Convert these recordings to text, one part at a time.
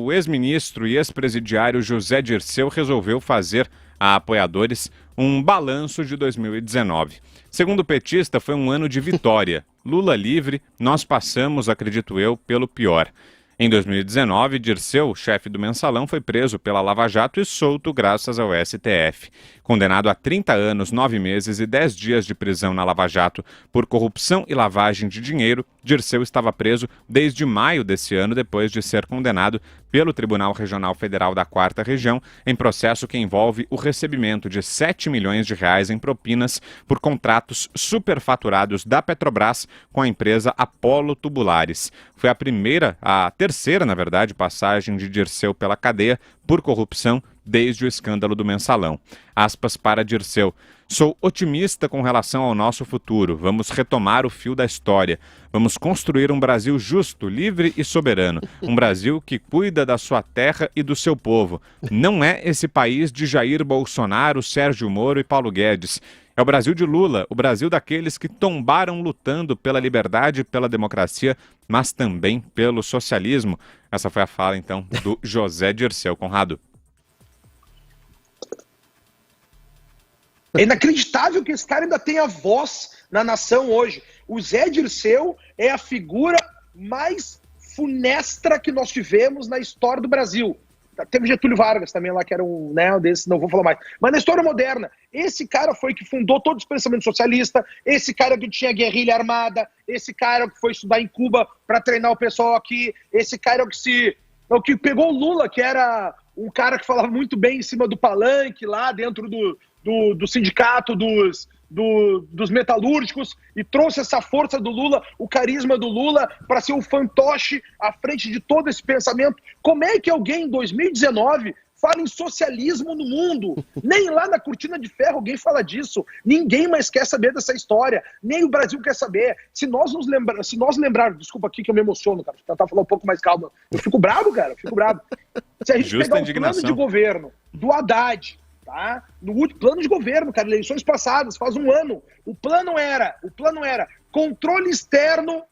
o ex-ministro e ex-presidiário José Dirceu resolveu fazer a apoiadores um balanço de 2019. Segundo o petista, foi um ano de vitória. Lula livre, nós passamos, acredito eu, pelo pior. Em 2019, Dirceu, chefe do Mensalão, foi preso pela Lava Jato e solto graças ao STF. Condenado a 30 anos, 9 meses e 10 dias de prisão na Lava Jato por corrupção e lavagem de dinheiro, Dirceu estava preso desde maio desse ano, depois de ser condenado pelo Tribunal Regional Federal da 4ª Região em processo que envolve o recebimento de 7 milhões de reais em propinas por contratos superfaturados da Petrobras com a empresa Apollo Tubulares. Foi a terceira, na verdade, passagem de Dirceu pela cadeia por corrupção desde o escândalo do Mensalão. Aspas para Dirceu. Sou otimista com relação ao nosso futuro. Vamos retomar o fio da história. Vamos construir um Brasil justo, livre e soberano. Um Brasil que cuida da sua terra e do seu povo. Não é esse país de Jair Bolsonaro, Sérgio Moro e Paulo Guedes. É o Brasil de Lula, o Brasil daqueles que tombaram lutando pela liberdade e pela democracia, mas também pelo socialismo. Essa foi a fala, então, do José Dirceu. Conrado. É inacreditável que esse cara ainda tenha voz na nação hoje. O Zé Dirceu é a figura mais funestra que nós tivemos na história do Brasil. Teve Getúlio Vargas também lá, que era um, né, desse, não vou falar mais. Mas na história moderna, esse cara foi que fundou todo o pensamento socialista, esse cara que tinha guerrilha armada, esse cara que foi estudar em Cuba para treinar o pessoal aqui, esse cara o que pegou o Lula, que era um cara que falava muito bem em cima do palanque, lá dentro do sindicato dos metalúrgicos, e trouxe essa força do Lula, o carisma do Lula, para ser o fantoche à frente de todo esse pensamento. Como é que alguém em 2019 fala em socialismo no mundo? Nem lá na Cortina de Ferro alguém fala disso. Ninguém mais quer saber dessa história. Nem o Brasil quer saber. Se nós lembrarmos, desculpa aqui que eu me emociono, cara, tentar falar um pouco mais calmo. Eu fico bravo, cara, eu fico bravo. Se a gente pegar o plano de governo do Haddad, tá? No plano de governo, cara, eleições passadas, faz um ano, o plano era controle externo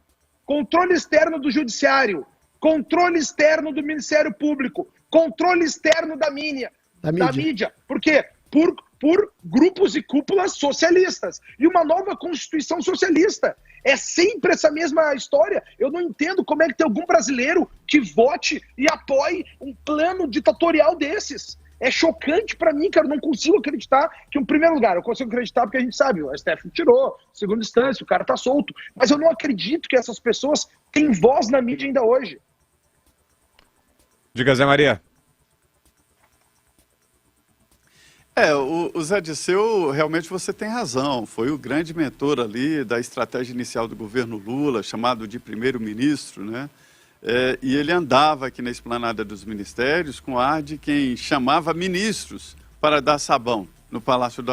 do judiciário, controle externo do Ministério Público, controle externo da mídia. Por quê? Por grupos e cúpulas socialistas. E uma nova Constituição socialista. É sempre essa mesma história. Eu não entendo como é que tem algum brasileiro que vote e apoie um plano ditatorial desses. É chocante pra mim, cara, eu não consigo acreditar que, em primeiro lugar, eu consigo acreditar porque a gente sabe, o STF tirou, segunda instância, o cara tá solto, mas eu não acredito que essas pessoas têm voz na mídia ainda hoje. Diga, Zé Maria. O Zé Dirceu, realmente você tem razão, foi o grande mentor ali da estratégia inicial do governo Lula, chamado de primeiro-ministro, né? E ele andava aqui na esplanada dos ministérios com ar de quem chamava ministros para dar sabão no Palácio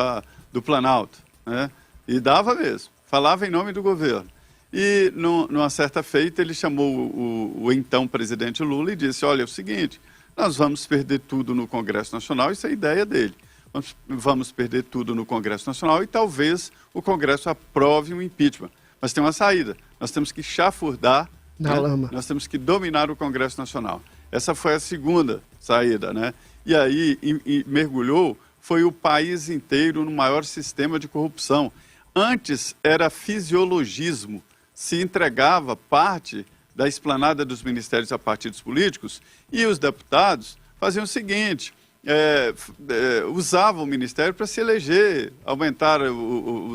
do Planalto, né? E dava mesmo, falava em nome do governo. E numa certa feita ele chamou o então presidente Lula e disse, olha, é o seguinte, nós vamos perder tudo no Congresso Nacional, isso é a ideia dele. Vamos perder tudo no Congresso Nacional e talvez o Congresso aprove um impeachment. Mas tem uma saída, nós temos que chafurdar, na lama. Nós temos que dominar o Congresso Nacional. Essa foi a segunda saída, né? E aí mergulhou, foi o país inteiro no maior sistema de corrupção. Antes era fisiologismo, se entregava parte da esplanada dos ministérios a partidos políticos e os deputados faziam o seguinte, usavam o ministério para se eleger, aumentar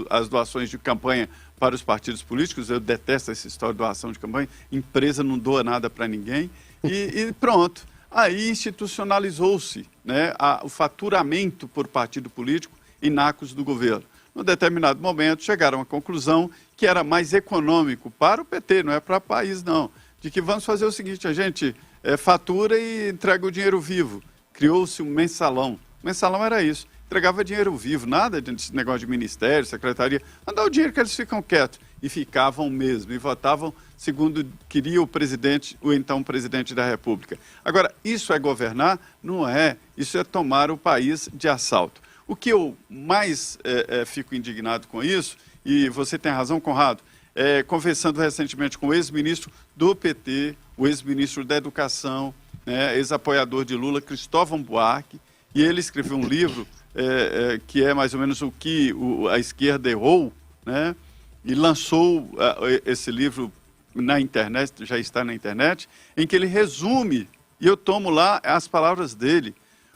as doações de campanha para os partidos políticos. Eu detesto essa história de doação de campanha, empresa não doa nada para ninguém, e pronto. Aí institucionalizou-se, né, o faturamento por partido político em nacos do governo. Num determinado momento chegaram à conclusão que era mais econômico para o PT, não é para o país não, de que vamos fazer o seguinte, a gente fatura e entrega o dinheiro vivo. Criou-se um mensalão. O mensalão era isso. Entregava dinheiro vivo, nada de negócio de ministério, secretaria. Mandar o dinheiro que eles ficam quietos. E ficavam mesmo. E votavam segundo queria o então presidente da República. Agora, isso é governar? Não é. Isso é tomar o país de assalto. O que eu mais fico indignado com isso, e você tem razão, Conrado, conversando recentemente com o ex-ministro do PT, o ex-ministro da Educação, né, ex-apoiador de Lula, Cristóvão Buarque, e ele escreveu um livro que é mais ou menos o que a esquerda errou, né, e lançou esse livro na internet, já está na internet, em que ele resume, e eu tomo lá as palavras dele.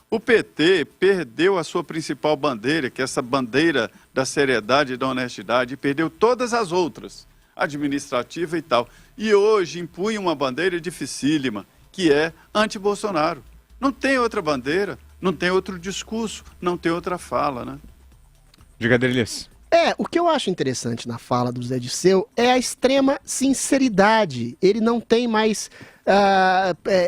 O PT perdeu a sua principal bandeira, que é essa bandeira da seriedade e da honestidade, e perdeu todas as outras, administrativa e tal. E hoje impunha uma bandeira dificílima, que é anti-Bolsonaro. Não tem outra bandeira, não tem outro discurso, não tem outra fala, né? Diga, Adriles. O que eu acho interessante na fala do Zé Dirceu é a extrema sinceridade. Ele não tem mais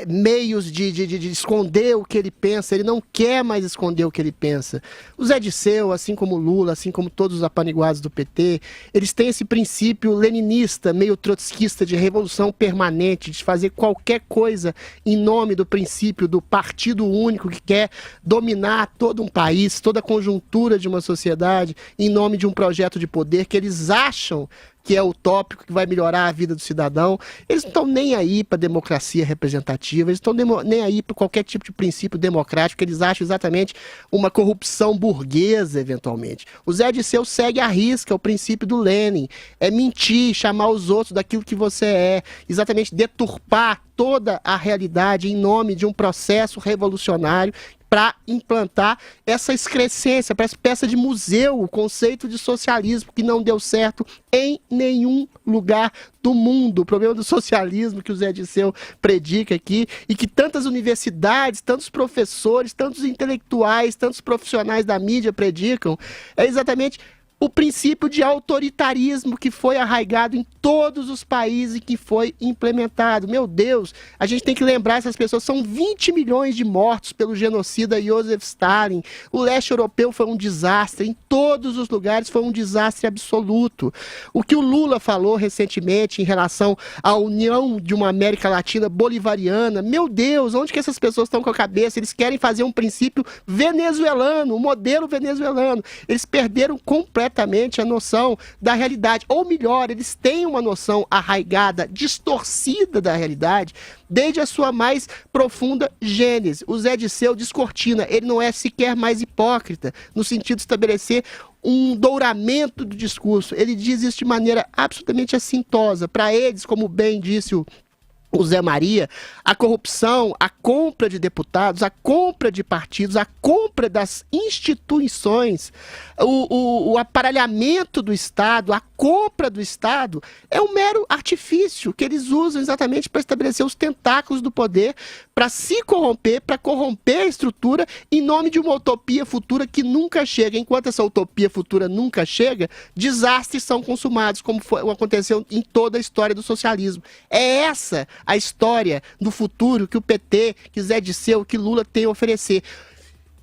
meios de esconder o que ele pensa, ele não quer mais esconder o que ele pensa. O Zé Dirceu, assim como o Lula, assim como todos os apaniguados do PT, eles têm esse princípio leninista, meio trotskista, de revolução permanente, de fazer qualquer coisa em nome do princípio do partido único que quer dominar todo um país, toda a conjuntura de uma sociedade, em nome de um projeto de poder que eles acham que é utópico, que vai melhorar a vida do cidadão. Eles não estão nem aí para democracia representativa, eles estão nem aí para qualquer tipo de princípio democrático, eles acham exatamente uma corrupção burguesa, eventualmente. O Zé Dirceu segue à risca o princípio do Lenin, é mentir, chamar os outros daquilo que você é, exatamente deturpar toda a realidade em nome de um processo revolucionário para implantar essa excrescência, para essa peça de museu, o conceito de socialismo, que não deu certo em nenhum lugar do mundo. O problema do socialismo que o Zé Dirceu predica aqui, e que tantas universidades, tantos professores, tantos intelectuais, tantos profissionais da mídia predicam, é exatamente o princípio de autoritarismo que foi arraigado em todos os países e que foi implementado. Meu Deus, a gente tem que lembrar essas pessoas, são 20 milhões de mortos pelo genocida Joseph Stalin. O leste europeu foi um desastre, em todos os lugares foi um desastre absoluto. O que o Lula falou recentemente em relação à união de uma América Latina bolivariana, meu Deus, onde que essas pessoas estão com a cabeça? Eles querem fazer um princípio venezuelano, um modelo venezuelano. Eles perderam completamente a noção da realidade, ou melhor, eles têm uma noção arraigada, distorcida da realidade, desde a sua mais profunda gênese. O Zé Dirceu descortina, ele não é sequer mais hipócrita, no sentido de estabelecer um douramento do discurso. Ele diz isso de maneira absolutamente assintosa. Para eles, como bem disse o Zé Maria, a corrupção, a compra de deputados, a compra de partidos, a compra das instituições, o aparelhamento do Estado, a compra do Estado, é um mero artifício que eles usam exatamente para estabelecer os tentáculos do poder, para se corromper, para corromper a estrutura em nome de uma utopia futura que nunca chega. Enquanto essa utopia futura nunca chega, desastres são consumados, como aconteceu em toda a história do socialismo. É essa a história do futuro que o PT, que Zé Dirceu, que Lula tem a oferecer.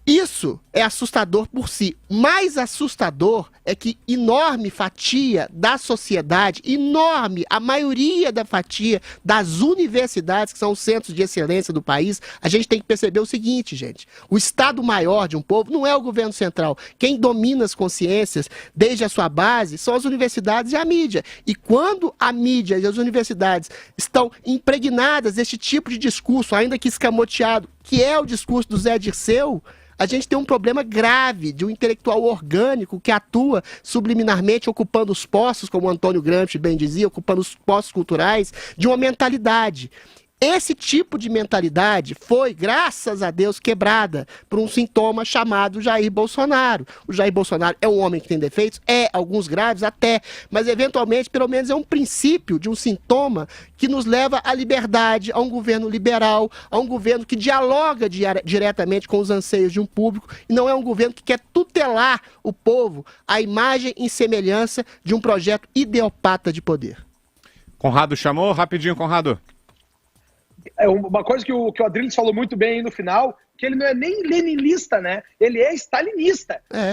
Isso é assustador por si. Mais assustador é que enorme fatia da sociedade, enorme, a maioria da fatia das universidades, que são os centros de excelência do país, a gente tem que perceber o seguinte, gente. O Estado maior de um povo não é o governo central. Quem domina as consciências desde a sua base são as universidades e a mídia. E quando a mídia e as universidades estão impregnadas deste tipo de discurso, ainda que escamoteado, que é o discurso do Zé Dirceu, a gente tem um problema grave de um intelectual orgânico que atua subliminarmente ocupando os postos, como o Antônio Gramsci bem dizia, ocupando os postos culturais, de uma mentalidade. Esse tipo de mentalidade foi, graças a Deus, quebrada por um sintoma chamado Jair Bolsonaro. O Jair Bolsonaro é um homem que tem defeitos? É, alguns graves até, mas eventualmente, pelo menos é um princípio de um sintoma que nos leva à liberdade, a um governo liberal, a um governo que dialoga diretamente com os anseios de um público, e não é um governo que quer tutelar o povo à imagem e semelhança de um projeto ideopata de poder. Conrado chamou, rapidinho, Conrado. É uma coisa que o Adriles falou muito bem aí no final, que ele não é nem leninista, né? Ele é stalinista. É.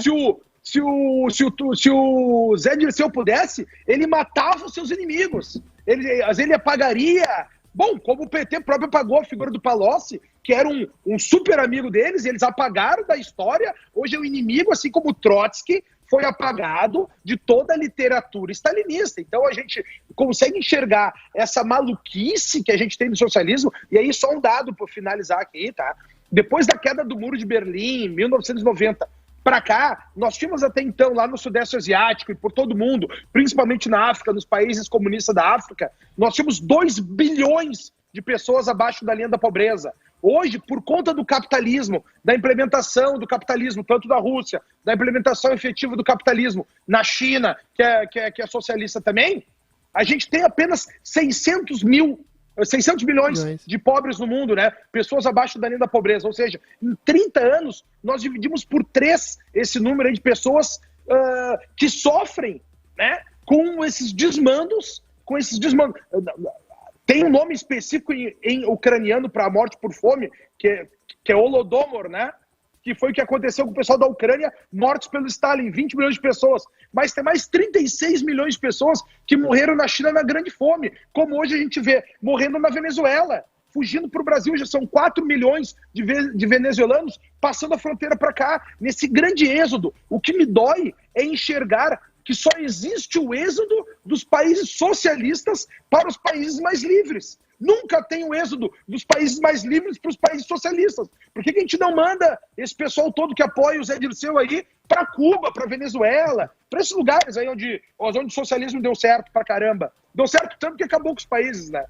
Se o Zé Dirceu pudesse, ele matava os seus inimigos. Ele apagaria... Bom, como o PT próprio apagou a figura do Palocci, que era um super amigo deles, eles apagaram da história, hoje é o inimigo, assim como o Trotsky foi apagado de toda a literatura stalinista. Então a gente consegue enxergar essa maluquice que a gente tem no socialismo, e aí só um dado para finalizar aqui, tá? Depois da queda do Muro de Berlim, em 1990, para cá, nós tínhamos até então, lá no Sudeste Asiático e por todo mundo, principalmente na África, nos países comunistas da África, nós tínhamos 2 bilhões de pessoas abaixo da linha da pobreza. Hoje, por conta do capitalismo, da implementação do capitalismo, tanto da Rússia, da implementação efetiva do capitalismo na China, que é socialista também, a gente tem apenas 600 milhões de pobres no mundo, né? Pessoas abaixo da linha da pobreza. Ou seja, em 30 anos, nós dividimos por 3 esse número aí de pessoas que sofrem, né? Com esses desmandos, Tem um nome específico em ucraniano para a morte por fome, que é Holodomor, né? Que foi o que aconteceu com o pessoal da Ucrânia, mortos pelo Stalin, 20 milhões de pessoas. Mas tem mais 36 milhões de pessoas que morreram na China na grande fome, como hoje a gente vê morrendo na Venezuela, fugindo para o Brasil. Já são 4 milhões de venezuelanos passando a fronteira para cá, nesse grande êxodo. O que me dói é enxergar que só existe o êxodo dos países socialistas para os países mais livres. Nunca tem o êxodo dos países mais livres para os países socialistas. Por que a gente não manda esse pessoal todo que apoia o Zé Dirceu aí para Cuba, para Venezuela, para esses lugares aí onde o socialismo deu certo pra caramba? Deu certo tanto que acabou com os países, né?